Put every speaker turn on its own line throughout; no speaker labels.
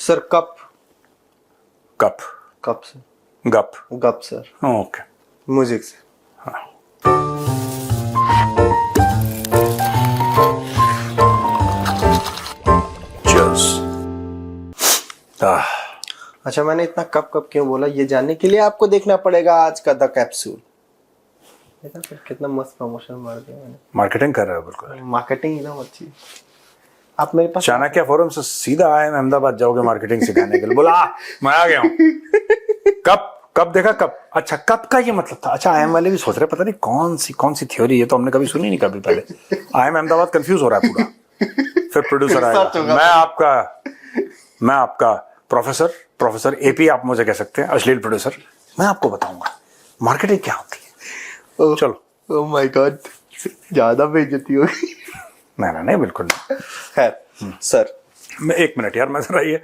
Sir cup
cup
cup से
गप
गप सर
ओके
म्यूजिक से।
चीयर्स।
अच्छा, मैंने इतना कप कप क्यों बोला ये जानने के लिए आपको देखना पड़ेगा आज का द कैप्सूल। देखा सर कितना मस्त प्रमोशन मार दिया मैंने।
मार्केटिंग कर रहा है बिल्कुल।
मार्केटिंग एकदम अच्छी। आप मेरे पास
चाणक्य फोरम से सीधा आए अहमदाबाद जाओगे मार्केटिंग सिखाने के लिए। बोला मैं आ गया हूँ। कब कब देखा कब। अच्छा कब का ये मतलब था। अच्छा आईएम वाले भी सोच रहे पता नहीं कौन सी थ्योरी है, तो हमने कभी सुनी नहीं कभी पहले। आईएम अहमदाबाद कंफ्यूज हो रहा है पूरा। फिर प्रोड्यूसर आएगा, मैं आपका प्रोफेसर एपी आप मुझे कह सकते हैं, अश्लील प्रोड्यूसर। मैं आपको बताऊंगा मार्केटिंग क्या होती है। चलो।
ओह माय गॉड, ज्यादा बेइज्जती होगी।
नहीं बिल्कुल नहीं।
खैर सर,
मैं 1 मिनट यार, मैं जरा ये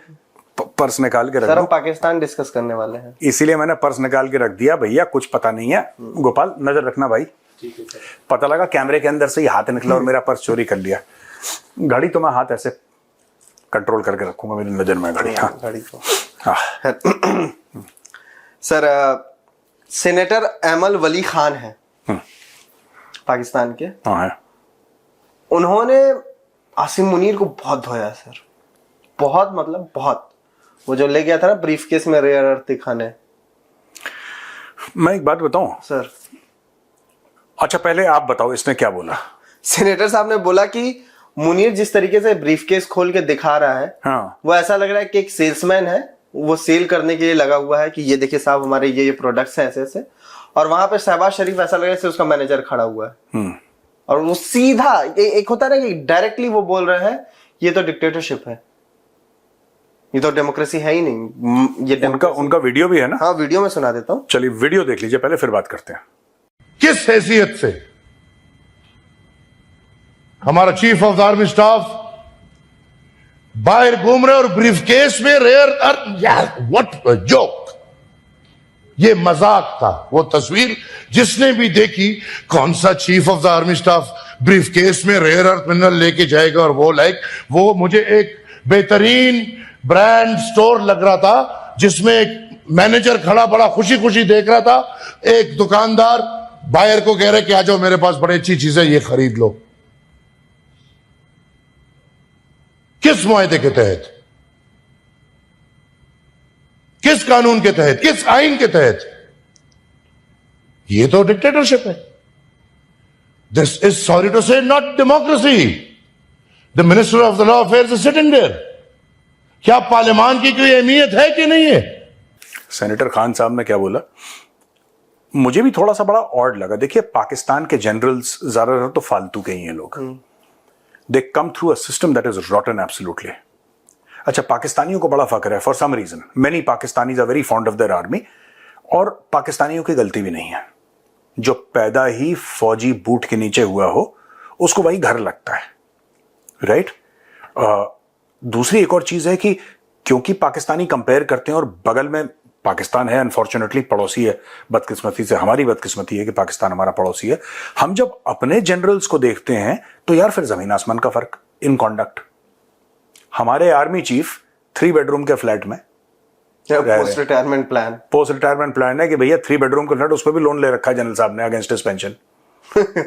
पर्स निकाल के रख
सर
दूं।
हम पाकिस्तान डिस्कस करने वाले हैं,
इसीलिए मैंने पर्स निकाल के रख दिया। भैया कुछ पता नहीं है। गोपाल नजर रखना भाई।
ठीक है सर।
पता लगा कैमरे के अंदर से ही हाथ निकला और मेरा पर्स चोरी कर लिया। घड़ी तो मैं हाथ ऐसे कंट्रोल करके रखूंगा, मेरी नजर में घड़ी। हाँ
घड़ी को।
हाँ।
सर सेनेटर एमल वली खान है पाकिस्तान के।
हाँ है।
उन्होंने आसिम मुनीर को बहुत धोया सर, बहुत मतलब बहुत। वो जो ले गया था ना ब्रीफ केस में रेयर अर्थ दिखाने।
मैं एक बात बताऊं
सर,
अच्छा पहले आप बताओ इसने क्या बोला।
सेनेटर साहब ने बोला कि मुनीर जिस तरीके से ब्रीफ केस खोल के दिखा रहा है,
हाँ।
वो ऐसा लग रहा है कि एक सेल्समैन है, वो सेल करने के लिए लगा हुआ है कि ये देखिए साहब हमारे ये प्रोडक्ट्स हैं ऐसे ऐसे। और वहां पे शहबाज शरीफ ऐसा लग रहा है उसका मैनेजर खड़ा हुआ है। और वो सीधा एक होता है ना कि डायरेक्टली वो बोल रहे हैं ये तो डिक्टेटरशिप है, ये तो डेमोक्रेसी है ही नहीं। ये
उनका वीडियो भी है ना।
हाँ वीडियो में सुना देता हूँ।
चलिए वीडियो देख लीजिए पहले, फिर बात करते हैं।
किस हैसियत से हमारा chief of the army staff बाहर घूम रहे और ब्रीफकेस में रेयर अर्थ। यार व्हाट अ जोक। ये मजाक था। वो तस्वीर जिसने भी देखी, कौन सा chief of the army staff briefcase में रेयर अर्थ मिनरल लेके जाएगा। और वो मुझे एक बेहतरीन ब्रांड स्टोर लग रहा था जिसमें एक मैनेजर खड़ा बड़ा खुशी खुशी देख रहा था। एक दुकानदार बायर को कह रहे कि आ जाओ मेरे पास बड़ी अच्छी चीज है, ये खरीद लो। किस मुआहदे के तहत, किस कानून के तहत, किस आइन के तहत? ये तो डिक्टेटरशिप है। This is sorry to say not democracy. The minister of the law affairs is sitting there. क्या पार्लियामान की कोई अहमियत है कि नहीं है?
सेनेटर खान साहब ने क्या बोला, मुझे भी थोड़ा सा बड़ा ऑड लगा। देखिए पाकिस्तान के जनरल्स ज्यादातर तो फालतू के ही हैं लोग। They come through a system that is rotten absolutely. अच्छा पाकिस्तानियों को बड़ा फख्र है for some reason. Many Pakistanis are very fond of their army. और पाकिस्तानियों की गलती भी नहीं है। जो पैदा ही फौजी बूट के नीचे हुआ हो उसको वही घर लगता है, राइट। दूसरी एक और चीज है कि क्योंकि पाकिस्तानी कंपेयर करते हैं और बगल में पाकिस्तान है, अनफॉर्चुनेटली पड़ोसी है। बदकिस्मती से हमारी बदकिस्मती है कि पाकिस्तान हमारा पड़ोसी है। हम जब अपने जनरल्स को देखते हैं तो यार फिर जमीन आसमान का फर्क इन कॉन्डक्ट। हमारे आर्मी चीफ 3 बेडरूम के फ्लैट में
पोस्ट रिटायरमेंट प्लान
है कि भैया 3 बेडरूम का फ्लैट, उस पर भी लोन ले रखा है जनरल साहब ने अगेंस्ट हिज पेंशन।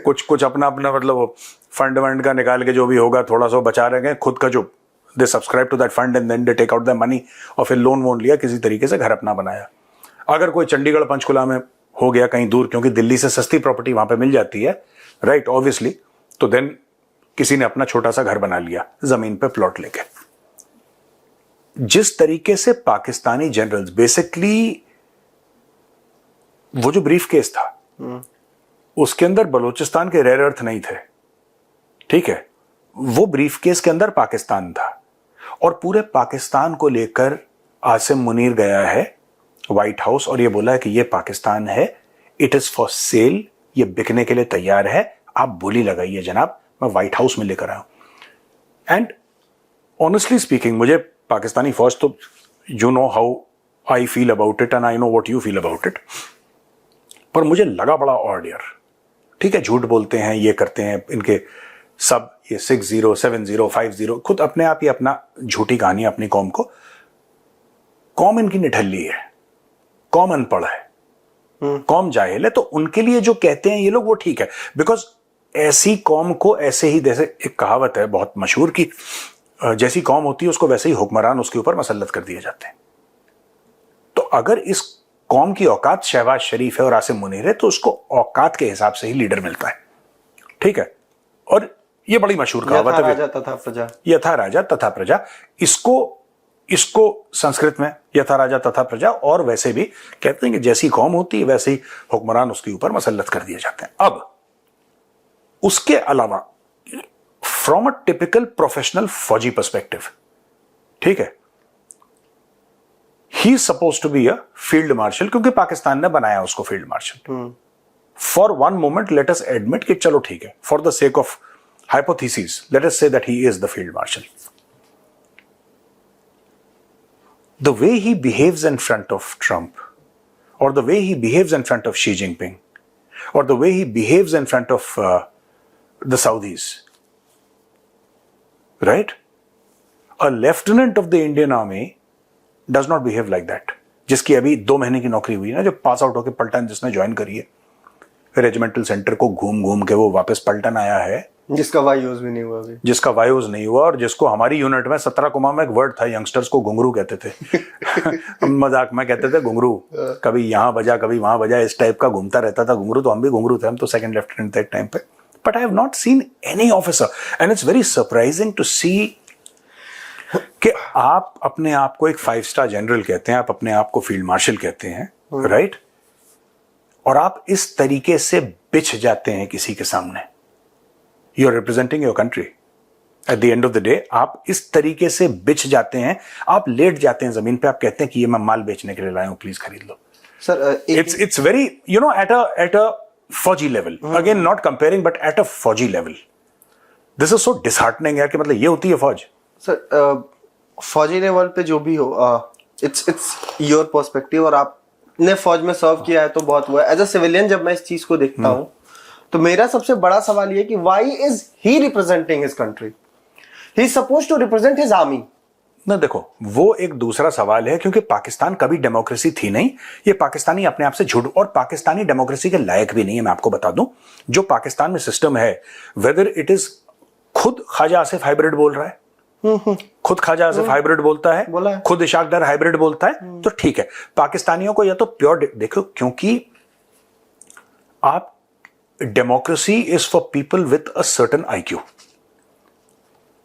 कुछ अपना मतलब फंड वंड का निकाल के जो भी होगा थोड़ा सा बचा रहे हैं खुद का, जो they subscribe to that fund and then they take out the money और फिर लोन वोन लिया, किसी तरीके से घर अपना बनाया। अगर कोई चंडीगढ़ पंचकुला में हो गया कहीं दूर, क्योंकि दिल्ली से सस्ती प्रॉपर्टी वहां पे मिल जाती है, राइट ऑब्वियसली, तो देन किसी ने अपना छोटा सा घर बना लिया जमीन पे प्लॉट लेके। जिस तरीके से पाकिस्तानी जनरल्स बेसिकली, वो जो ब्रीफ केस था उसके अंदर बलूचिस्तान के रेयर अर्थ नहीं थे, ठीक है, वो ब्रीफ केस के अंदर पाकिस्तान था। और पूरे पाकिस्तान को लेकर आसिम मुनीर गया है व्हाइट हाउस और ये बोला है कि ये पाकिस्तान है, इट इज फॉर सेल, ये बिकने के लिए तैयार है, आप बोली लगाइए जनाब, मैं व्हाइट हाउस में लेकर आया हूं। एंड ऑनेस्टली स्पीकिंग, मुझे पाकिस्तानी फौज तो you know how I feel about it and I know what you feel about it, पर मुझे लगा बड़ा ऑड यार। ठीक है झूठ बोलते हैं, ये करते हैं, इनके सब ये 60, 70, 50 खुद अपने आप ही अपना झूठी कहानी अपनी कौम को कौम इनकी निठल्ली है, कौम अनपढ़ है, कौम जाहिल है, तो उनके लिए जो कहते हैं ये लोग वो ठीक है, बिकॉज ऐसी कौम को ऐसे ही, जैसे एक कहावत है बहुत मशहूर की, जैसी कौम होती है उसको वैसे ही हुक्मरान उसके ऊपर मसल्लत कर दिए जाते हैं। तो अगर इस कौम की औकात शहबाज शरीफ है और आसिम मुनीर है तो उसको औकात के हिसाब से ही लीडर मिलता है, ठीक है। और ये बड़ी मशहूर कहावत है,
राजा तथा प्रजा,
यथा राजा तथा प्रजा। इसको संस्कृत में यथा राजा तथा प्रजा, और वैसे भी कहते हैं कि जैसी कौम होती है वैसे ही हुक्मरान उसके ऊपर मसल्लत कर दिए जाते हैं। अब उसके अलावा फ्रॉम अ टिपिकल प्रोफेशनल फौजी पर्सपेक्टिव, ठीक है, he is suppose to be a field marshal, क्योंकि पाकिस्तान ने बनाया उसको field marshal. For one moment let us admit कि चलो ठीक है, for the sake of hypothesis let us say that he is the field marshal. The way he behaves in front of Trump, or the way he behaves in front of Xi Jinping, or the way he behaves in front of the Saudis, right? A lieutenant of the Indian Army does not behave like that. जिसकी अभी 2 महीने की नौकरी हुई है ना, जो pass out होकर पलटन जिसने ज्वाइन करी है, रेजिमेंटल सेंटर को घूम घूम के वो वापस पलटन आया है,
जिसका वायुज भी नहीं हुआ अभी,
जिसका वायुज नहीं हुआ, और जिसको हमारी यूनिट में 17 कुमा में एक वर्ड था, यंगस्टर्स को घुंगरू कहते थे मजाक में कहते थे घुंगरू, कभी यहां बजा कभी वहां बजा, इस टाइप का घूमता रहता था घुंगरू। तो हम भी घुंगरू थे, हम तो सेकंड लेफ्टिनेंट थे एक टाइम पे। But I have not seen any officer, and it's very surprising to see कि आप अपने आप को एक 5 स्टार जनरल कहते हैं, आप अपने आप को फील्ड मार्शल कहते हैं, राइट? और आप इस तरीके से बिछ जाते हैं किसी के सामने। You are representing your country at the end of the day. आप इस तरीके से बिछ जाते हैं, आप लेट जाते हैं जमीन पे, आप कहते हैं कि ये मैं माल बेचने के लिए लाया हूं, प्लीज खरीद लो।
Sir
it's very, you know, at a फौजी level, again not comparing but at a फौजी level this is so disheartening है कि मतलब ये होती है फौज।
सर फौजी लेवल पे जो भी हो, इट्स योर पर्सपेक्टिव, और आपने फौज में सर्व किया है तो बहुत हुआ है। एज अ सिविलियन जब मैं इस चीज को देखता हूं तो मेरा सबसे बड़ा सवाल ये कि why is he representing his country? He is supposed to represent his army.
ना देखो, वो एक दूसरा सवाल है, क्योंकि पाकिस्तान कभी डेमोक्रेसी थी नहीं। ये पाकिस्तानी अपने आप से झूठ, और पाकिस्तानी डेमोक्रेसी के लायक भी नहीं है। मैं आपको बता दूं, जो पाकिस्तान में सिस्टम है, वेदर इट इज, खुद ख्वाजा आसिफ हाइब्रिड बोल रहा है, खुद ख्वाजा आसिफ हाइब्रिड बोलता है, खुद इशाक डार हाइब्रिड बोलता है, तो ठीक है। पाकिस्तानियों को या तो प्योर देखो, क्योंकि आप, democracy is for people with a certain IQ,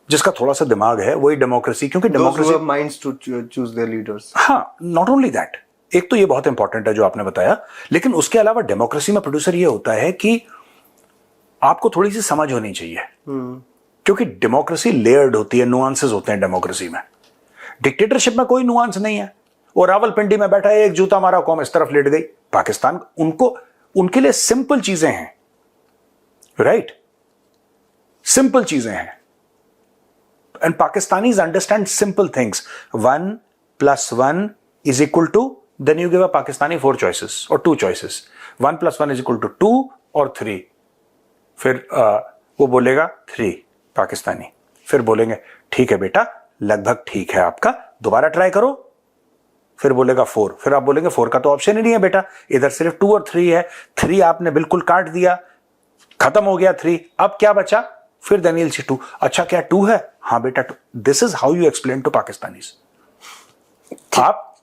जिसका थोड़ा सा दिमाग है, वही डेमोक्रेसी। क्योंकि democracy
minds to choose their leaders.
हाँ, नॉट ओनली दैट, एक तो ये बहुत इंपॉर्टेंट है जो आपने बताया, लेकिन उसके अलावा डेमोक्रेसी में प्रोड्यूसर ये होता है कि आपको थोड़ी सी समझ होनी चाहिए, क्योंकि डेमोक्रेसी लेयर्ड होती है, नुआंसेस होते हैं डेमोक्रेसी में। डिक्टेटरशिप में कोई नुआंस नहीं है, वो रावलपिंडी में बैठा है, एक जूता मारा, कौम इस तरफ लेट गई। पाकिस्तान, उनके लिए सिंपल चीजें हैं, राइट? सिंपल चीजें हैं, and Pakistanis understand simple things. 1 + 1 is equal to, then you give a Pakistani 4 choices और 2 choices, 1 + 1 इज इक्वल टू 2 और 3। फिर वो बोलेगा 3 पाकिस्तानी, फिर बोलेंगे ठीक है बेटा, लगभग ठीक है आपका, दोबारा ट्राई करो। फिर बोलेगा 4, फिर आप बोलेंगे 4 का तो ऑप्शन ही नहीं है बेटा, इधर सिर्फ 2 और 3 है, 3 आपने बिल्कुल काट दिया, खत्म हो गया 3, अब क्या बचा? फिर देन सी 2। अच्छा क्या 2 है? हाँ बेटा 2। This is how you explain to Pakistanis. आप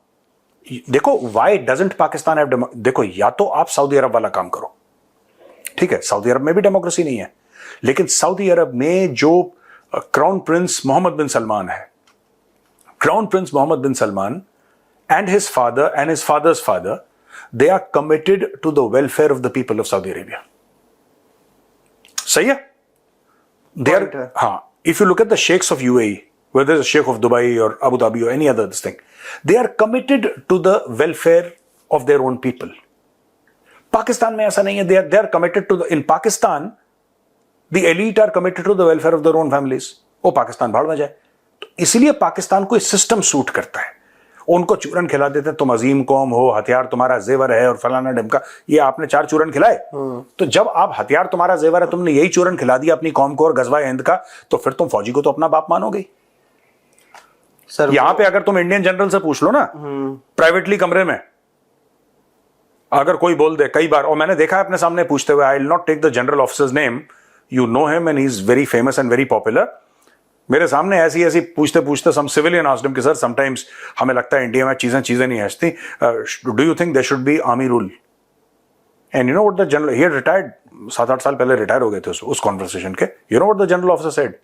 देखो, व्हाई डजंट पाकिस्तान हैव, देखो, या तो आप सऊदी अरब वाला काम करो, ठीक है, सऊदी अरब में भी डेमोक्रेसी नहीं है, लेकिन सऊदी अरब में जो crown prince Mohammed bin Salman है, crown prince Mohammed bin Salman and his father and his father's father, they are committed to the welfare of the people of Saudi Arabia. सही है? They are, हाँ, if you look at the sheikhs of UAE, whether it's a sheikh of Dubai or Abu Dhabi or any other this thing, they are committed to the welfare of their own people. Pakistan में ऐसा नहीं है, they are committed to the, in Pakistan, the elite are committed to the welfare of their own families. वो पाकिस्तान भाड़ में जाए, तो इसलिए पाकिस्तान को ये सिस्टम सूट करता है। उनको चूरन खिला देते, तुम अजीम कौम हो, हथियार तुम्हारा जेवर है और फलाना ढमका, ये आपने 4 चूरन खिलाए, तो जब आप हथियार तुम्हारा जेवर है, तुमने यही चूरन खिला दिया अपनी कौम को और गजवा हिंद का, तो फिर तुम फौजी को तो अपना बाप मानोगे।
सर
यहां पे अगर तुम इंडियन जनरल से पूछ लो ना, प्राइवेटली कमरे में अगर कोई बोल दे, कई बार, और मैंने देखा है अपने सामने पूछते हुए, I will not take the general officers name, you know him and he is very famous and very popular, मेरे सामने ऐसी ऐसी पूछते पूछते सम सिविलियन आस्क्ड हिम कि सर समटाइम्स हमें लगता है इंडिया में चीजें नहीं हंसती, do you think there should be army rule? And you know what the general, he had retired, 7-8 साल पहले रिटायर हो गए थे उस कॉन्वर्सेशन के. You know what the general officer said?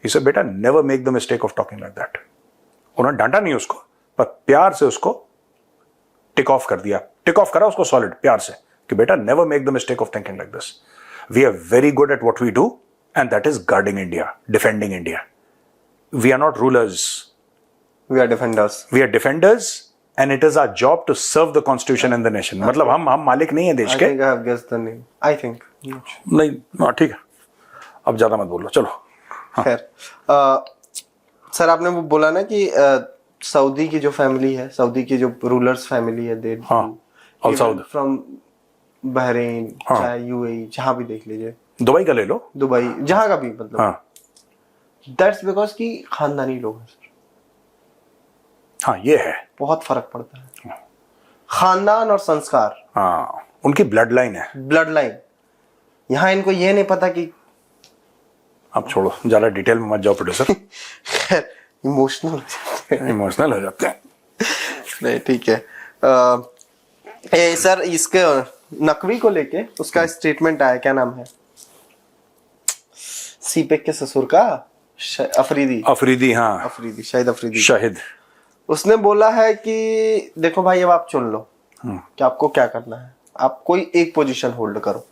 He said बेटा never make the mistake of talking like that. उन्होंने डांटा नहीं उसको, पर प्यार से उसको टिक ऑफ कर दिया, टिक ऑफ करा उसको सॉलिड प्यार से कि बेटा never make the mistake of thinking like this. We are very good at what we do and that is guarding India, defending India. We are not rulers,
we are defenders.
We are defenders and it is our job to serve the constitution and the nation. मतलब हम मालिक नहीं है देश के.
I think
नहीं, हाँ ठीक है, अब ज्यादा मत बोलो, चलो.
खैर, सर आपने वो बोला ना कि सऊदी की जो फैमिली है, सऊदी की जो रूलर्स फैमिली है, they
all Saud
from Bahrain, चाहे यूएई, जहां भी देख लीजिए,
दुबई का ले लो,
दुबई, जहां का भी, मतलब दैट्स बिकॉज कि खानदानी लोग हैं सर.
हाँ ये है,
बहुत फर्क पड़ता है खानदान और संस्कार.
हाँ उनकी ब्लड लाइन है,
ब्लड लाइन. यहाँ इनको ये नहीं पता कि,
अब छोड़ो ज्यादा डिटेल में मत जाओ प्रोड्यूसर.
इमोशनल
इमोशनल हो जाते हैं.
नहीं ठीक है. सर इसके नकवी को लेके उसका स्टेटमेंट आया, क्या नाम है, सीपेक के ससुर का, अफरीदी. हाँ अफरीदी,
शाहिद.
उसने बोला है कि देखो भाई अब आप चुन लो कि आपको क्या करना है, आप कोई एक पोजीशन होल्ड करो.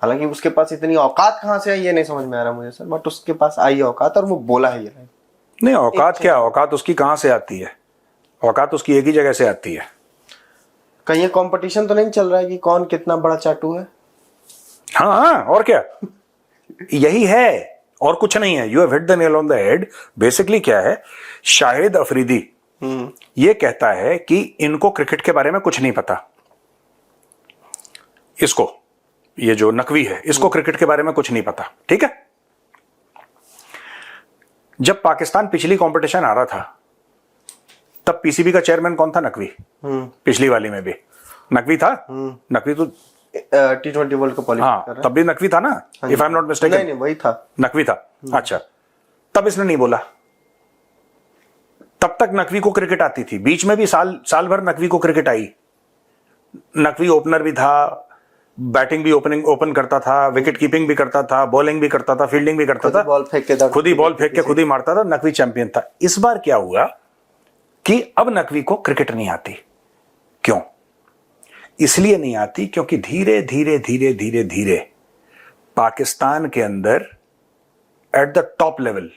हालांकि उसके पास इतनी औकात कहां से आई ये नहीं समझ में आ रहा मुझे सर, बट उसके पास आई औकात और वो बोला है ये.
नहीं औकात क्या, औकात उसकी कहां से आती है? औकात उसकी एक ही जगह से आती है.
कहीं कंपटीशन तो नहीं चल रहा है कि कौन कितना बड़ा चाटू है?
हाँ और क्या, यही है और कुछ नहीं है. You have hit the nail on the head. Basically क्या है, शाहिद अफरीदी ये कहता है कि इनको क्रिकेट के बारे में कुछ नहीं पता. इसको, ये जो नकवी है, इसको क्रिकेट के बारे में कुछ नहीं पता. ठीक है, जब पाकिस्तान पिछली कंपटीशन आ रहा था तब पीसीबी का चेयरमैन कौन था? नकवी. पिछली वाली में भी नकवी था. नकवी तो
T20 वर्ल्ड कप क्वालिफाई कर रहा है.
तब भी नकवी था ना, if I am not mistaken.
नहीं वही था,
नकवी था. अच्छा, तब इसने नहीं बोला. तब तक नकवी को क्रिकेट आती थी. बीच में भी साल भर नकवी को क्रिकेट आई. नकवी ओपनर भी था, बैटिंग भी ओपन करता था, विकेट कीपिंग भी करता था, बॉलिंग भी करता था, फील्डिंग भी करता था, खुद ही बॉल फेंक के खुद ही मारता था. नकवी चैंपियन था. इस बार क्या हुआ कि अब नकवी को क्रिकेट नहीं आती. क्यों? इसलिए नहीं आती क्योंकि धीरे धीरे धीरे धीरे धीरे पाकिस्तान के अंदर एट द टॉप लेवल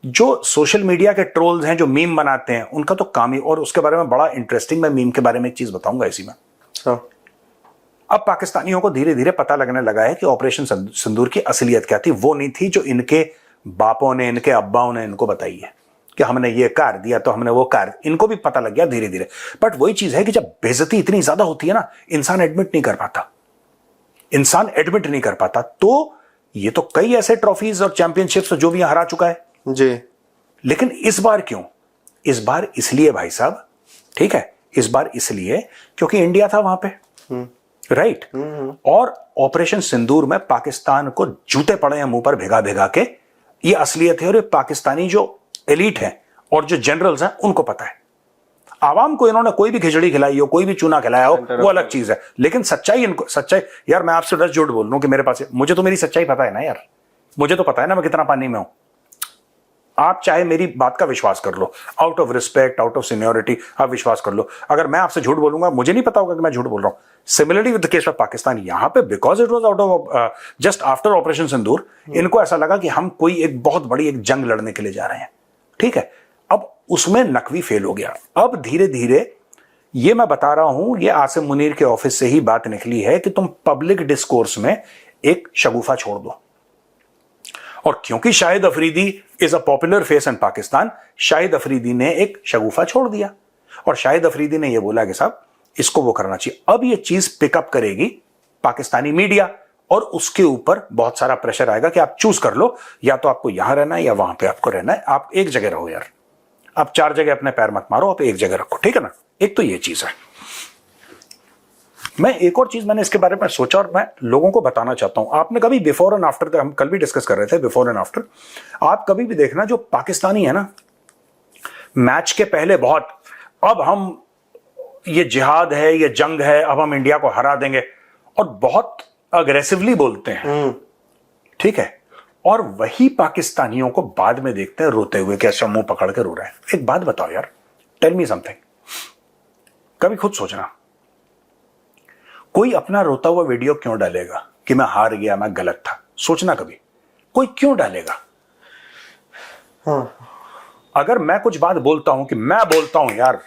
जो सोशल मीडिया के ट्रोल्स हैं, जो मीम बनाते हैं, उनका तो काम ही, और उसके बारे में बड़ा इंटरेस्टिंग, मैं मीम के बारे में एक चीज बताऊंगा इसी में. अब पाकिस्तानियों को धीरे धीरे पता लगने लगा है कि ऑपरेशन सिंदूर की असलियत क्या थी. वो नहीं थी जो इनके बापों ने, इनके अब्बाओं ने इनको बताई है कि हमने ये कार दिया तो हमने वो कार. इनको भी पता लग गया धीरे धीरे. बट वही चीज है कि जब बेइज्जती इतनी ज्यादा होती है ना, इंसान एडमिट नहीं कर पाता. तो ये तो कई ऐसे ट्रॉफीज और चैंपियनशिप्स जो भी हरा चुका है
जी.
लेकिन इस बार क्यों? इस बार इसलिए भाई साहब, ठीक है, इस बार इसलिए क्योंकि इंडिया था वहां पे, राइट. और ऑपरेशन सिंदूर में पाकिस्तान को जूते पड़े हैं मुंह पर भिगा भिगा के. ये असलियत है और ये पाकिस्तानी जो एलीट है और जो जनरल्स हैं उनको पता है. आवाम को इन्होंने कोई भी खिचड़ी खिलाई हो, कोई भी चूना खिलाया हो, वो अलग चीज है. लेकिन सच्चाई, इनको सच्चाई, यार मैं आपसे 10 झूठ बोल रहा हूं कि मेरे पास है, मुझे तो मेरी सच्चाई पता है ना यार. मुझे तो पता है ना मैं कितना पानी में हूं. आप चाहे मेरी बात का विश्वास कर लो, out of respect, out of seniority आप विश्वास कर लो. अगर मैं आपसे झूठ बोलूंगा, मुझे नहीं पता होगा कि मैं झूठ बोल रहा हूं. Similarly with the case of Pakistan, यहां पे because it was out of just after operation Sindoor, इनको ऐसा लगा कि हम कोई एक बहुत बड़ी एक जंग लड़ने के लिए जा रहे हैं. ठीक है, अब उसमें नकवी फेल हो गया. अब धीरे धीरे ये मैं बता रहा हूं, ये आसिम मुनीर के ऑफिस से ही बात निकली है कि तुम पब्लिक डिस्कोर्स में एक शगुफा छोड़ दो. और क्योंकि Shahid Afridi is a popular face in Pakistan, Shahid Afridi ने एक शगुफा छोड़ दिया और शाहिद अफरीदी ने यह बोला कि साहब इसको वो करना चाहिए. अब ये चीज पिकअप करेगी पाकिस्तानी मीडिया और उसके ऊपर बहुत सारा प्रेशर आएगा कि आप चूज कर लो, या तो आपको यहां रहना है या वहां पे आपको रहना है, आप एक जगह रहो यार, आप 4 जगह अपने पैर मत मारो, आप एक जगह रखो, ठीक है ना। एक तो ये चीज है। मैं एक और चीज मैंने इसके बारे में सोचा और मैं लोगों को बताना चाहता हूं। आपने कभी बिफोर एंड आफ्टर, हम कल भी डिस्कस कर रहे थे बिफोर एंड आफ्टर, आप कभी भी देखना जो पाकिस्तानी है ना, मैच के पहले बहुत, अब हम ये जिहाद है, ये जंग है, अब हम इंडिया को हरा देंगे, और बहुत अग्रेसिवली बोलते हैं, ठीक है। और वही पाकिस्तानियों को बाद में देखते हैं रोते हुए, कैसा मुंह पकड़ के रो रहे हैं। एक बात बताओ यार, टेल मी समथिंग, कभी खुद सोचना, कोई अपना रोता हुआ वीडियो क्यों डालेगा कि मैं हार गया, मैं गलत था? सोचना कभी, कोई क्यों डालेगा?
हाँ।
अगर मैं कुछ बात बोलता हूं कि मैं बोलता हूं यार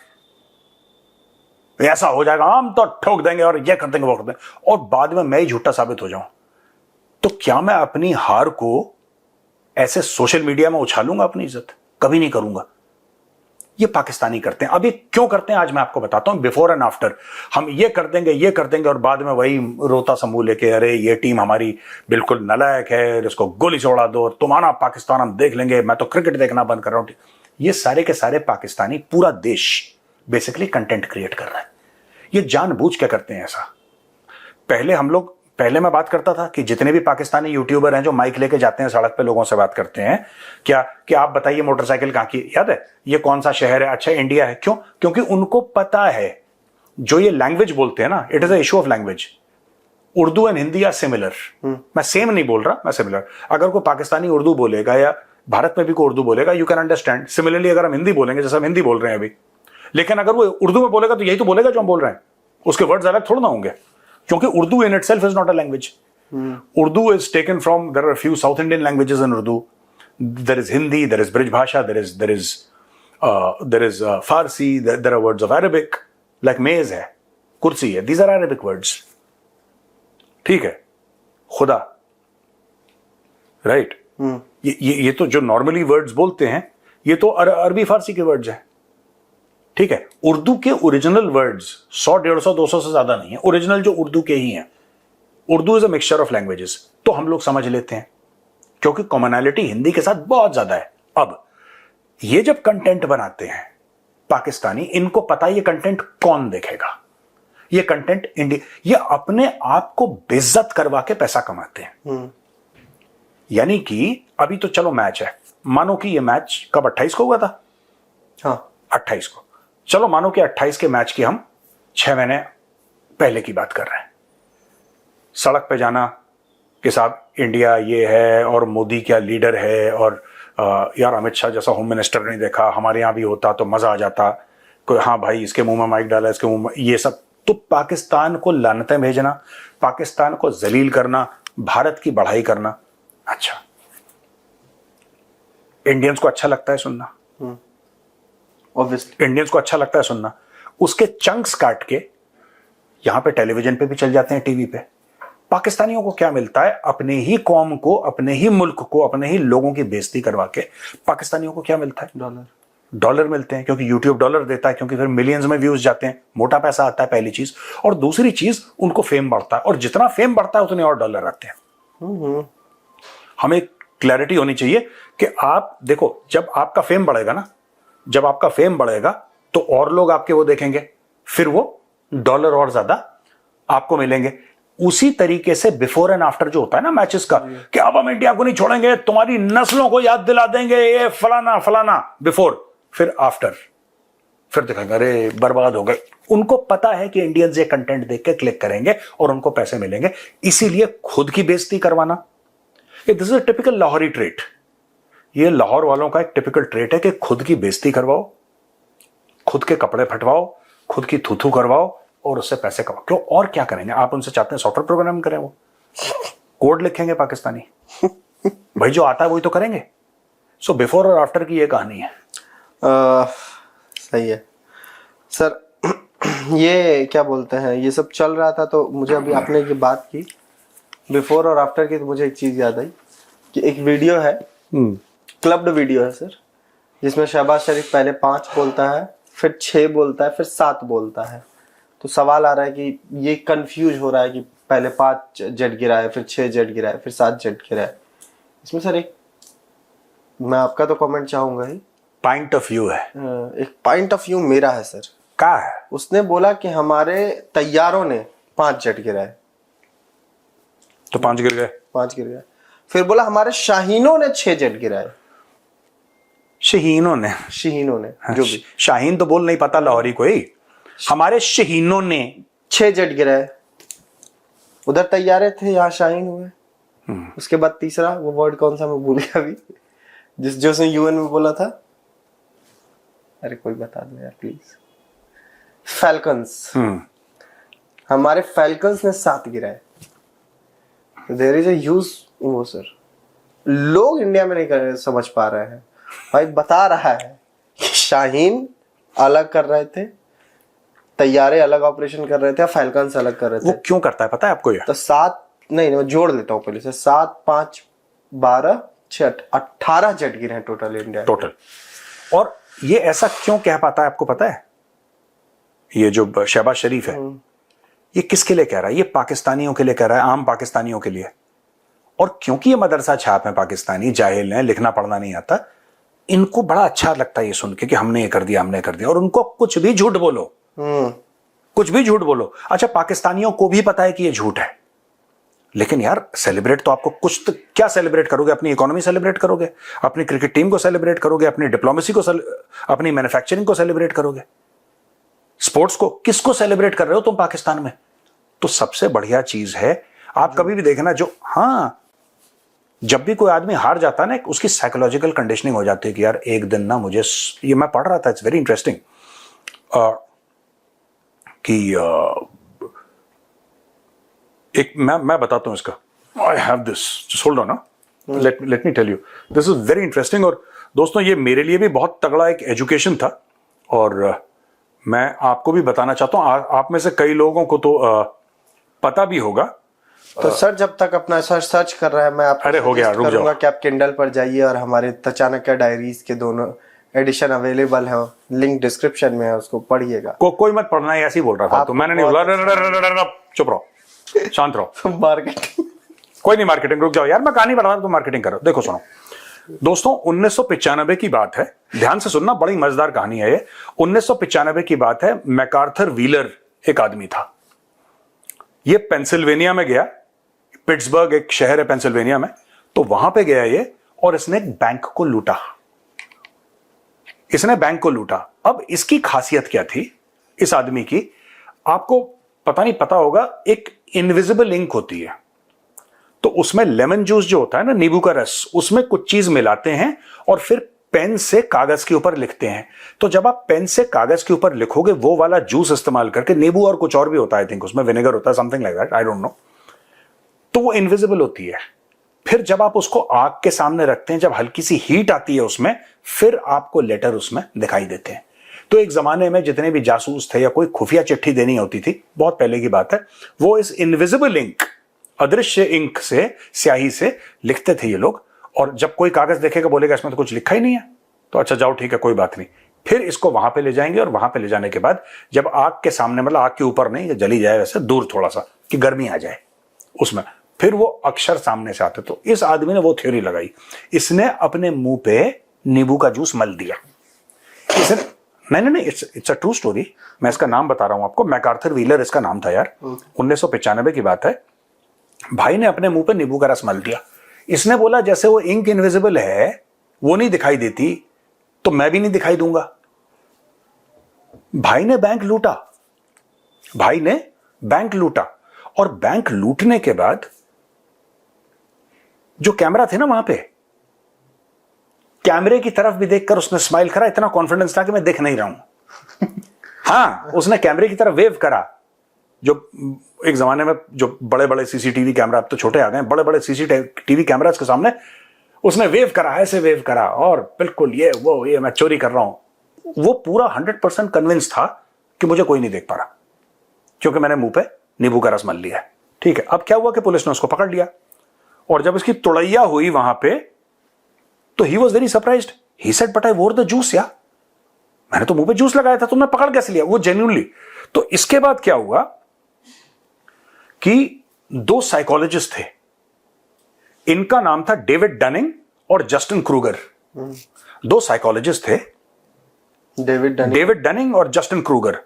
ऐसा हो जाएगा, हम तो ठोक देंगे और ये कर देंगे वो कर देंगे, और बाद में मैं ही झूठा साबित हो जाऊं, तो क्या मैं अपनी हार को ऐसे सोशल मीडिया में उछालूंगा अपनी इज्जत? कभी नहीं करूंगा। ये पाकिस्तानी करते हैं। अब ये क्यों करते हैं आज मैं आपको बताता हूं। बिफोर एंड आफ्टर हम ये कर देंगे और बाद में वही रोता समूह लेके, अरे ये टीम हमारी बिल्कुल नालायक है, इसको गोली से उड़ा दो, तुम्हारा पाकिस्तान हम देख लेंगे, मैं तो क्रिकेट देखना बंद कर रहा हूं। ये सारे के सारे पाकिस्तानी, पूरा देश बेसिकली कंटेंट क्रिएट कर रहा है। ये जानबूझ के करते हैं ऐसा। पहले मैं बात करता था कि जितने भी पाकिस्तानी यूट्यूबर हैं जो माइक लेके जाते हैं सड़क पे, लोगों से बात करते हैं, क्या कि आप बताइए मोटरसाइकिल कहां की, याद है, ये कौन सा शहर है, अच्छा इंडिया है। क्यों? क्योंकि उनको पता है जो ये लैंग्वेज बोलते हैं ना, it is a issue of language. Urdu and Hindi are similar. मैं सेम नहीं बोल रहा, मैं सिमिलर। अगर कोई पाकिस्तानी उर्दू बोलेगा या भारत में भी कोई उर्दू बोलेगा, यू कैन अंडरस्टैंड। सिमिलरली अगर हम हिंदी बोलेंगे, जैसे हम हिंदी बोल रहे हैं अभी, लेकिन अगर वो उर्दू में बोलेगा तो यही तो बोलेगा जो हम बोल रहे हैं, उसके वर्ड्स अलग थोड़ा ना होंगे, क्योंकि Urdu in itself is not a language. Urdu is taken from, there are few South Indian languages in Urdu, there is Hindi, there is Braj Bhasha, there is Farsi, there are words of Arabic, like मेज है, कुर्सी है, दीज आर अरेबिक वर्ड्स, ठीक है। खुदा, right, ये तो जो नॉर्मली वर्ड्स बोलते हैं, ये तो अरबी फारसी के वर्ड्स हैं, ठीक है। उर्दू के ओरिजिनल वर्ड्स 100, 150, 200 से ज्यादा नहीं है, ओरिजिनल जो उर्दू के ही हैं। Urdu is a mixture of languages, तो हम लोग समझ लेते हैं क्योंकि कॉमनैलिटी हिंदी के साथ बहुत ज्यादा है। अब ये जब कंटेंट बनाते हैं पाकिस्तानी, इनको पता है ये कंटेंट कौन देखेगा, ये कंटेंट इंडिया, ये अपने आप को बेइज्जत करवा के पैसा कमाते हैं। यानी कि अभी तो चलो मैच है, मानो कि ये मैच कब 28 को हुआ था,
हाँ
28 को, चलो मानो कि 28 के मैच की हम 6 महीने पहले की बात कर रहे हैं। सड़क पे जाना कि साहब इंडिया ये है और मोदी क्या लीडर है, और यार अमित शाह जैसा होम मिनिस्टर नहीं देखा, हमारे यहां भी होता तो मजा आ जाता, कोई हाँ भाई इसके मुंह में माइक डाला, इसके मुंह में, ये सब। तो पाकिस्तान को लानतें भेजना, पाकिस्तान को जलील करना, भारत की बढ़ाई करना, अच्छा इंडियंस को अच्छा लगता है सुनना,
ऑब्वियसली
इंडियंस को अच्छा लगता है सुनना। उसके चंक्स काट के यहां पे टेलीविजन पे भी चल जाते हैं, टीवी पे। पाकिस्तानियों को क्या मिलता है? अपने ही कौम को, अपने ही मुल्क को, अपने ही लोगों की बेइज्जती करवा के पाकिस्तानियों को क्या मिलता है? डॉलर मिलते हैं, क्योंकि यूट्यूब डॉलर देता है, क्योंकि फिर मिलियंस में व्यूज जाते हैं, मोटा पैसा आता है, पहली चीज। और दूसरी चीज, उनको फेम बढ़ता है, और जितना फेम बढ़ता है उतने और डॉलर आते हैं। हमें क्लैरिटी होनी चाहिए कि आप देखो, जब आपका फेम बढ़ेगा ना, जब आपका फेम बढ़ेगा तो और लोग आपके वो देखेंगे, फिर वो डॉलर और ज्यादा आपको मिलेंगे। उसी तरीके से बिफोर एंड आफ्टर जो होता है ना मैचेस का, कि अब हम इंडिया को नहीं छोड़ेंगे, तुम्हारी नस्लों को याद दिला देंगे, ये फलाना फलाना, बिफोर, फिर आफ्टर, फिर दिखाएंगे अरे बर्बाद हो गए। उनको पता है कि इंडियंस ये कंटेंट देख के क्लिक करेंगे और उनको पैसे मिलेंगे, इसीलिए खुद की बेइज्जती करवाना। This is a typical Lahori trait. ये लाहौर वालों का एक टिपिकल ट्रेट है कि खुद की बेइज्जती करवाओ, खुद के कपड़े फटवाओ, खुद की थूथू करवाओ और उससे पैसे कमाओ। क्यों? और क्या करेंगे? आप उनसे चाहते हैं सॉफ्टवेयर प्रोग्राम करें, वो कोड लिखेंगे पाकिस्तानी? भाई जो आता है वही तो करेंगे। सो बिफोर और आफ्टर की ये कहानी है।
सही है सर। ये क्या बोलते हैं, ये सब चल रहा था तो मुझे अभी आपने ये बात की बिफोर और आफ्टर की, तो मुझे एक चीज याद आई कि एक वीडियो है, क्लब्ड वीडियो है सर, जिसमें शहबाज शरीफ पहले 5 बोलता है, फिर 6 बोलता है, फिर 7 बोलता है। तो सवाल आ रहा है कि ये कंफ्यूज हो रहा है कि पहले 5 जेट गिराए, फिर 6 जेट गिराए, फिर 7 जेट गिराए। इसमें सर एक, मैं आपका तो कमेंट चाहूंगा ही।
पॉइंट ऑफ व्यू है,
एक पॉइंट ऑफ व्यू मेरा है सर।
क्या है?
उसने बोला कि हमारे तैयारों ने 5 जेट गिराए,
तो 5 गिर गए।
5 गिर गए। फिर बोला हमारे शाहीनों ने 6 जेट गिराए।
शहीनों ने,
शहीनों ने, जो भी,
शाहीन तो बोल नहीं पाता लाहौरी कोई। हमारे शहीनों ने
6 जेट गिराए। उधर तैयारे थे, यहाँ शाहीन हुए। उसके बाद तीसरा, वो वर्ड कौन सा मैं भूल गया अभी, जो उसने यूएन में बोला था। अरे कोई बता दो यार प्लीज। फैल्कन्स। हमारे फैल्कन्स ने 7 गिराए। देयर इज अ ह्यूज वो सर, लोग इंडिया में नहीं समझ पा रहे हैं। भाई बता रहा है कि शाहीन अलग कर रहे थे, तैयारे अलग ऑपरेशन कर रहे थे, फैल्कन्स अलग कर रहे थे।
वो क्यों करता है पता है आपको? ये
तो 7 नहीं, मैं जोड़ लेता हूँ पहले से। 7, 5, 12, 6, 18 जेट गिरे हैं टोटल इंडिया
टोटल। और ये ऐसा क्यों कह पाता है आपको पता है? ये जो शहबाज शरीफ है, ये किसके लिए कह रहा है? ये पाकिस्तानियों के लिए कह रहा है, आम पाकिस्तानियों के लिए। और क्योंकि ये मदरसा छाप है, पाकिस्तानी जाहिल है, लिखना पढ़ना नहीं आता, इनको बड़ा अच्छा लगता है ये सुन के कि हमने ये कर दिया, हमने कर दिया। और उनको कुछ भी झूठ बोलो, कुछ भी झूठ बोलो। अच्छा, पाकिस्तानियों को भी पता है कि ये झूठ है, लेकिन यार सेलिब्रेट तो आपको कुछ तो, क्या सेलिब्रेट करोगे? अपनी इकोनॉमी सेलिब्रेट करोगे, अपनी क्रिकेट टीम को सेलिब्रेट करोगे, अपनी डिप्लोमेसी को, अपनी मैन्युफैक्चरिंग को सेलिब्रेट करोगे, स्पोर्ट्स को? किसको सेलिब्रेट कर रहे हो तुम पाकिस्तान में? तो सबसे बढ़िया चीज है, आप कभी भी देखना, जो, हाँ, जब भी कोई आदमी हार जाता है ना, उसकी साइकोलॉजिकल कंडीशनिंग हो जाती है कि यार एक दिन ना मुझे, ये मैं पढ़ रहा था, इट्स वेरी इंटरेस्टिंग, कि एक मैं बताता हूं इसका। I have this, just hold on, let me tell you, this is very interesting. और दोस्तों, ये मेरे लिए भी बहुत तगड़ा एक एजुकेशन था, और मैं आपको भी बताना चाहता हूं। आप में से कई लोगों को तो पता भी होगा।
तो सर, जब तक अपना सर्च कर रहा है, मैं आपको
अरे हो गया, रुक
करूंगा
जाओ।
कि आप किंडल पर जाइए और हमारे तचानक डायरीज के दोनों एडिशन अवेलेबल है, लिंक डिस्क्रिप्शन में है, उसको पढ़िएगा।
कोई मत पढ़ना है, ऐसे ही बोल रहा था, तो मैंने नहीं बोला। चुप रहो, शांत रहो।
मार्केटिंग,
कोई नहीं मार्केटिंग, रुक जाओ यार, मैं कहानी बढ़ा रहा हूं, तुम मार्केटिंग करो। देखो सुनो दोस्तों, 1995 की बात है, ध्यान से सुनना, बड़ी मजेदार कहानी है ये। 1995 की बात है, मैकार्थर व्हीलर एक आदमी था। ये पेंसिल्वेनिया में गया, पिट्सबर्ग एक शहर है पेंसिल्वेनिया में, तो वहां पे गया ये, और इसने एक बैंक को लूटा। इसने बैंक को लूटा। अब इसकी खासियत क्या थी इस आदमी की? आपको पता नहीं पता होगा, एक इनविजिबल इंक होती है, तो उसमें लेमन जूस जो होता है ना, नींबू का रस, उसमें कुछ चीज मिलाते हैं और फिर पेन से कागज के ऊपर लिखते हैं। तो जब आप पेन से कागज के ऊपर लिखोगे, वो वाला जूस इस्तेमाल करके, नींबू और कुछ और भी होता है, आई थिंक उसमें विनेगर होता है, something like that, I don't know, तो वो इनविजिबल होती है। फिर जब आप उसको आग के सामने रखते हैं, जब हल्की सी हीट आती है उसमें, फिर आपको लेटर उसमें दिखाई देते हैं। तो एक जमाने में जितने भी जासूस थे या कोई खुफिया चिट्ठी देनी होती थी, बहुत पहले की बात है, वो इस इनविजिबल इंक, अदृश्य इंक से, स्याही से लिखते थे ये लोग। और जब कोई कागज देखेगा, बोलेगा इसमें तो कुछ लिखा ही नहीं है, तो अच्छा जाओ ठीक है, कोई बात नहीं। फिर इसको वहां पे ले जाएंगे, और वहां पे ले जाने के बाद जब आग के सामने, मतलब आग के ऊपर नहीं, जली जाए वैसे दूर थोड़ा सा, कि गर्मी आ जाए उसमें, फिर वो अक्षर सामने से आते। तो इस आदमी ने वो थ्योरी लगाई, इसने अपने मुंह पे नींबू का जूस मल दिया। इसने, नहीं, इट्स अ ट्रू स्टोरी, मैं इसका नाम बता रहा हूं आपको, मैकार्थर व्हीलर इसका नाम था यार। 1995 की बात है, भाई ने अपने मुंह पे नींबू का रस मल दिया। इसने बोला जैसे वो इंक इनविजिबल है, वो नहीं दिखाई देती, तो मैं भी नहीं दिखाई दूंगा। भाई ने बैंक लूटा, भाई ने बैंक लूटा, और बैंक लूटने के बाद जो कैमरा थे ना वहां पे, कैमरे की तरफ भी देखकर उसने स्माइल करा, इतना कॉन्फिडेंस था कि मैं देख नहीं रहा हूं। हाँ, उसने कैमरे की तरफ वेव करा। जो एक जमाने में जो बड़े बड़े सीसीटीवी कैमरा, अब तो छोटे आ गए, बड़े बड़े सीसीटीवी कैमरास के सामने उसने वेव करा, ऐसे वेव करा, और बिल्कुल ये मैं चोरी कर रहा हूं। वो पूरा 100% कन्विंस था कि मुझे कोई नहीं देख पा रहा, क्योंकि मैंने मुंह पे नींबू का रस मल लिया है। ठीक है, अब क्या हुआ कि पुलिस ने उसको पकड़ लिया, और जब इसकी तुड़ैया हुई वहां पे, तो he was very surprised. He said but I वोर द जूस, या मैंने तो मुंह पे जूस लगाया था, तुमने पकड़ कैसे लिया? वो जेन्युइनली। तो इसके बाद क्या हुआ कि दो साइकोलॉजिस्ट थे, इनका नाम था डेविड डनिंग और जस्टिन क्रूगर। दो साइकोलॉजिस्ट थे, डेविड डनिंग और जस्टिन क्रूगर।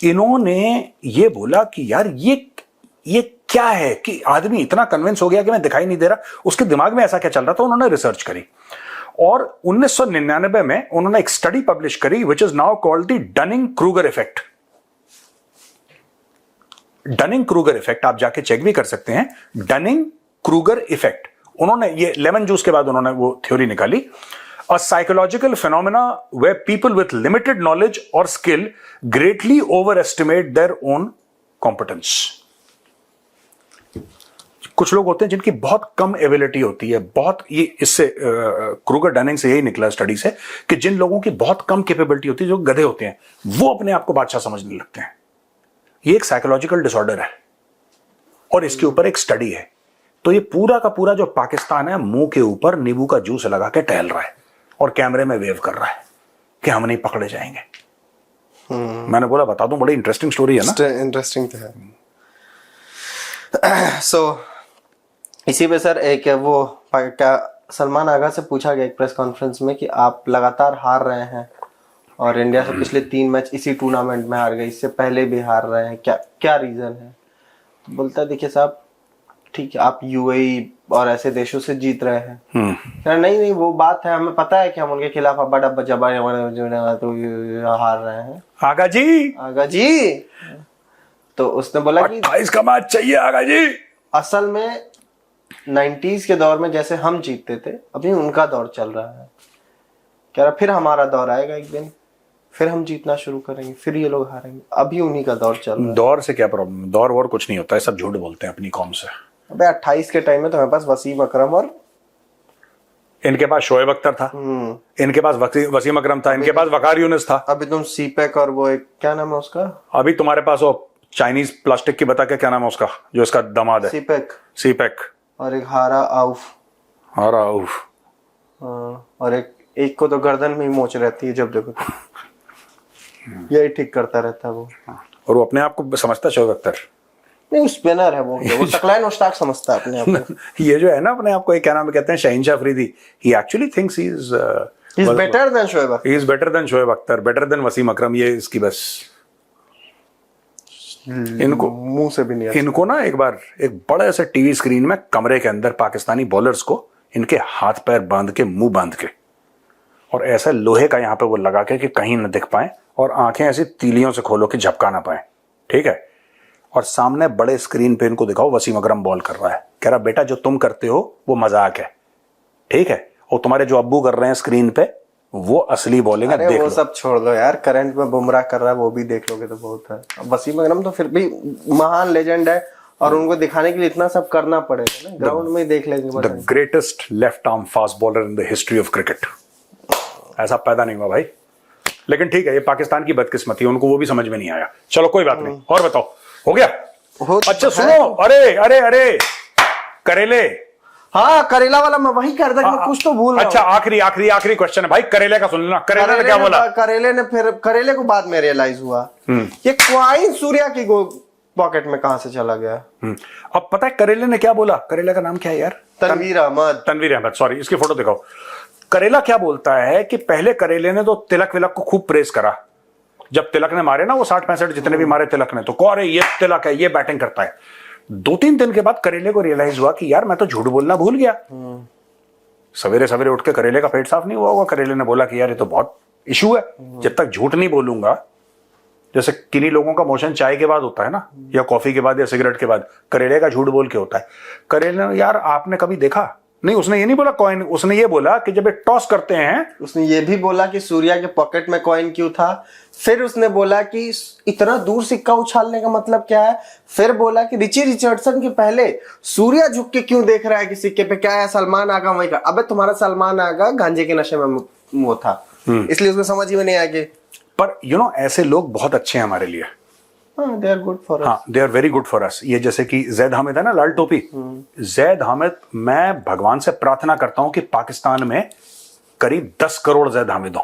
इन्होंने ये बोला कि यार ये क्या है कि आदमी इतना कन्विंस हो गया कि मैं दिखाई नहीं दे रहा, उसके दिमाग में ऐसा क्या चल रहा था। उन्होंने रिसर्च करी और 1999 में उन्होंने एक स्टडी पब्लिश करी which is now called the Dunning Kruger effect. Dunning Kruger effect आप जाके चेक भी कर सकते हैं, डनिंग क्रूगर इफेक्ट। उन्होंने ये लेमन जूस के बाद उन्होंने वो थ्योरी निकाली, a psychological phenomena where people with limited knowledge or skill greatly overestimate their own competence। कुछ लोग होते हैं जिनकी बहुत कम एबिलिटी होती है, बहुत, ये इससे क्रूगर डनिंग से यही निकला स्टडी से कि जिन लोगों की बहुत कम कैपेबिलिटी होती है, जो गधे होते हैं, वो अपने आप को बादशाह समझने लगते हैं। ये एक साइकोलॉजिकल डिसऑर्डर है और इसके ऊपर एक स्टडी है। तो ये पूरा का पूरा जो पाकिस्तान है मुंह के ऊपर नींबू का जूस लगा के टहल रहा है और कैमरे में वेव कर रहा है कि हम नहीं पकड़े जाएंगे। मैंने बोला बता दूं, बड़ी इंटरेस्टिंग स्टोरी है ना।
इंटरेस्टिंग तो है। सो इसी पे सर एक वो क्या सलमान आगा से पूछा गया एक प्रेस कॉन्फ्रेंस में कि आप लगातार हार रहे हैं और इंडिया से पिछले 3 मैच इसी टूर्नामेंट में हार गए, इससे पहले भी हार रहे हैं, क्या रीजन है? तो बोलता है देखिए साहब, ठीक है आप यूएई और ऐसे देशों से जीत रहे हैं, नहीं वो बात है, हमें पता है कि हम उनके खिलाफ बड़ा तो हार रहे हैं। आगा जी तो उसने बोला कि
28 का मैच चाहिए आगा जी।
असल में 90s के दौर में जैसे हम जीतते थे, अभी उनका दौर चल रहा है। कह रहा फिर हमारा दौर आएगा एक दिन, फिर हम जीतना शुरू करेंगे, फिर ये लोग हारेंगे। अभी उन्हीं का दौर चल रहा है।
दौर से क्या प्रॉब्लम? दौर और कुछ नहीं होता है, सब झूठ बोलते हैं अपनी कौम से।
अबे 28 के टाइम में तो हमारे पास वसीम अकरम और
इनके पास शोएब अख्तर था, इनके पास वसीम अकरम था, इनके पास वकार यूनिस था।
अभी तुम सीपेक और वो एक क्या नाम है उसका,
अभी तुम्हारे पास वो चाइनीज प्लास्टिक की बता के क्या नाम है उसका, जो इसका दामाद है, सीपेक
और एक हारा आउफ और एक को तो गर्दन में ही मोच रहती है जब देखो तो। यही ठीक करता रहता है वो,
और वो अपने आप को समझता शोएब अख्तर
नहीं, स्पिनर है वो टकलाइन स्टार्क समझता है अपने आप को।
ये जो है ना अपने आप को क्या नाम कहते हैं, Shaheenshah Afridi, he actually thinks he is
better than Shoaib Akhtar,
he is better than Shoaib Akhtar, better than Wasim Akram. ये इसकी बस इनको
मुंह से भी नहीं आता।
इनको ना एक बार एक बड़े से टीवी स्क्रीन में कमरे के अंदर पाकिस्तानी बॉलर्स को इनके हाथ पैर बांध के, मुंह बांध के, और ऐसा लोहे का यहाँ पे वो लगा के कि कहीं न दिख पाए, और आंखें ऐसी तीलियों से खोलो कि झपका ना पाए, ठीक है। और सामने बड़े स्क्रीन पे इनको दिखाओ वसीम अकरम बॉल कर रहा है, कह रहा बेटा जो तुम करते हो वो मजाक है, ठीक है, और तुम्हारे जो अब्बू कर रहे हैं स्क्रीन पे वो असली बॉलिंग है, देख
वो
लो।
सब छोड़ दो यार, करंट में बुमराह कर रहा है वो भी देख लोगे तो बहुत है। वसीम अकरम तो फिर भी महान लेजेंड है और उनको दिखाने के लिए इतना सब करना पड़ेगा ना, ग्राउंड में देख लेंगे।
The greatest left arm fast bowler in the history of cricket, ऐसा पैदा नहीं हुआ भाई। लेकिन ठीक है, ये पाकिस्तान की बदकिस्मती है, उनको वो भी समझ में नहीं आया। चलो कोई बात नहीं, और बताओ, हो गया? अच्छा सुनो, अरे अरे अरे करेले,
हाँ करेला वाला मैं वही कर रहा था, कुछ तो भूल रहा हूं।
अच्छा आखिरी क्वेश्चन है भाई, करेले का सुन लेना। करेले ने क्या बोला?
करेले ने फिर करेले को बाद में रियलाइज हुआ ये क्वाइन सूर्या की पॉकेट में कहां से चला गया।
अब पता है करेले ने क्या बोला? करेले का नाम क्या है यार?
तनवीर अहमद,
सॉरी, इसकी फोटो दिखाओ। करेला क्या बोलता है कि पहले करेले ने तो तिलक विलक को खूब प्रेस करा, जब तिलक ने मारे ना वो 60-65 जितने भी मारे तिलक ने, तो अरे ये तिलक है, ये बैटिंग करता है। 2-3 दिन के बाद करेले को रियलाइज हुआ कि यार मैं तो झूठ बोलना भूल गया। सवेरे सवेरे उठ के करेले का पेट साफ नहीं हुआ होगा, करेले ने बोला कि यार ये तो बहुत इशू है, जब तक झूठ नहीं बोलूंगा, जैसे किन्हीं लोगों का मोशन चाय के बाद होता है ना, या कॉफी के बाद या सिगरेट के बाद, करेले का झूठ बोल के होता है। करेले ने, यार आपने कभी देखा नहीं, उसने ये नहीं बोला कॉइन, उसने ये बोला कि जब ये टॉस करते हैं,
उसने ये भी बोला कि सूर्या के पॉकेट में कॉइन क्यों था, फिर उसने बोला कि इतना दूर सिक्का उछालने का मतलब क्या है, फिर बोला कि रिची रिचर्डसन के पहले सूर्या झुक के क्यों देख रहा है कि सिक्के पे क्या है, सलमान आगा वही का। अबे तुम्हारा सलमान आगा गांजे के नशे में वो था, इसलिए उसको समझ ही में नहीं आया।
पर ऐसे लोग बहुत अच्छे हैं हमारे लिए,
they are good for us,
हाँ they are very good for us. ये जैसे कि जैद हामिद है ना, लाल टोपी, जैद हामिद, मैं भगवान से प्रार्थना करता हूं कि पाकिस्तान में करीब 10 करोड़ जैद हामिद हो।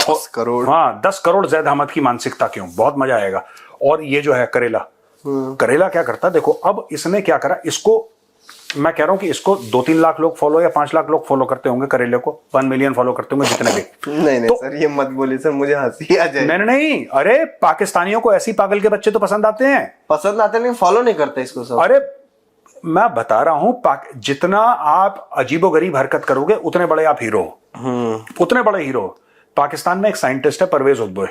10 करोड़,
हाँ 10 करोड़ जैद हामिद की मानसिकता क्यों, बहुत मजा आएगा। और ये जो है करेला, करेला क्या करता, देखो अब इसने क्या करा, इसको मैं कह रहा हूं कि इसको 2-3 लाख लोग फॉलो या 5 लाख लोग फॉलो करते होंगे, करेले को 1 मिलियन फॉलो करते होंगे जितने भी।
नहीं
तो,
सर, ये मत बोलिए सर, मुझे हंसी आ जाए।
नहीं, अरे पाकिस्तानियों को ऐसी पागल के बच्चे तो पसंद आते हैं,
पसंद आते लेकिन फॉलो नहीं करते इसको सब।
अरे मैं बता रहा हूं, जितना आप अजीबोगरीब हरकत करोगे उतने बड़े आप हीरो, उतने बड़े हीरो। पाकिस्तान में एक साइंटिस्ट है Pervez Hoodbhoy.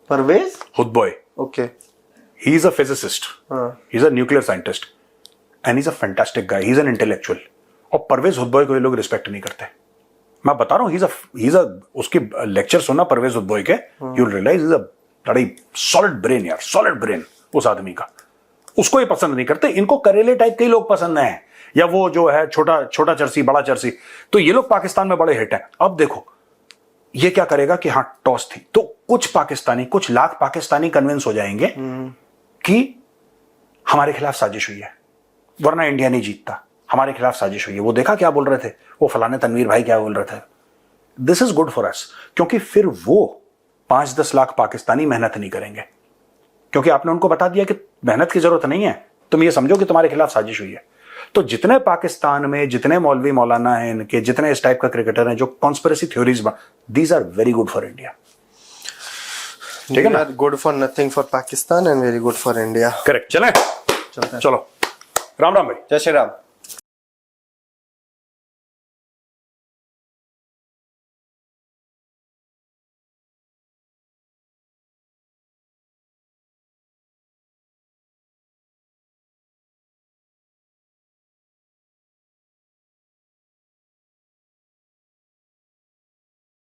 Pervez
Hoodbhoy,
okay,
he is a physicist, he is a nuclear scientist and he is a fantastic guy, he is an intellectual. और परवेज हुदबोय को ये लोग रिस्पेक्ट नहीं करते। मैं बता रहा हूं, ही इज अ उसके लेक्चर सुनना परवेज हुदबोय के, you will realise is a बड़ी सॉलिड ब्रेन यार, सॉलिड ब्रेन उस आदमी का। उसको ये पसंद नहीं करते, इनको करेले टाइप के ही लोग पसंद हैं, या वो जो है छोटा छोटा चरसी बड़ा चरसी, तो ये लोग पाकिस्तान में बड़े हिट हैं। अब देखो ये क्या करेगा कि हाँ टॉस थी तो कुछ पाकिस्तानी, कुछ लाख पाकिस्तानी कन्विंस हो जाएंगे कि हमारे खिलाफ साजिश हुई है, वरना इंडिया नहीं जीतता, हमारे खिलाफ साजिश हुई है। वो देखा क्या बोल रहे थे वो फलाने तनवीर भाई, क्या बोल रहे थे। दिस इज गुड फॉर अस, क्योंकि फिर वो 5-10 लाख पाकिस्तानी मेहनत नहीं करेंगे, क्योंकि आपने उनको बता दिया कि मेहनत की जरूरत नहीं है, तुम ये समझो कि तुम्हारे खिलाफ साजिश हुई है। तो जितने पाकिस्तान में जितने मौलवी मौलाना हैं इनके, जितने इस टाइप का क्रिकेटर हैं जो conspiracy theories, these are very good for India. ठीक है ना,
good for nothing for Pakistan and very good for India.
Correct. चलें, चलो, राम राम भाई,
जय श्री राम।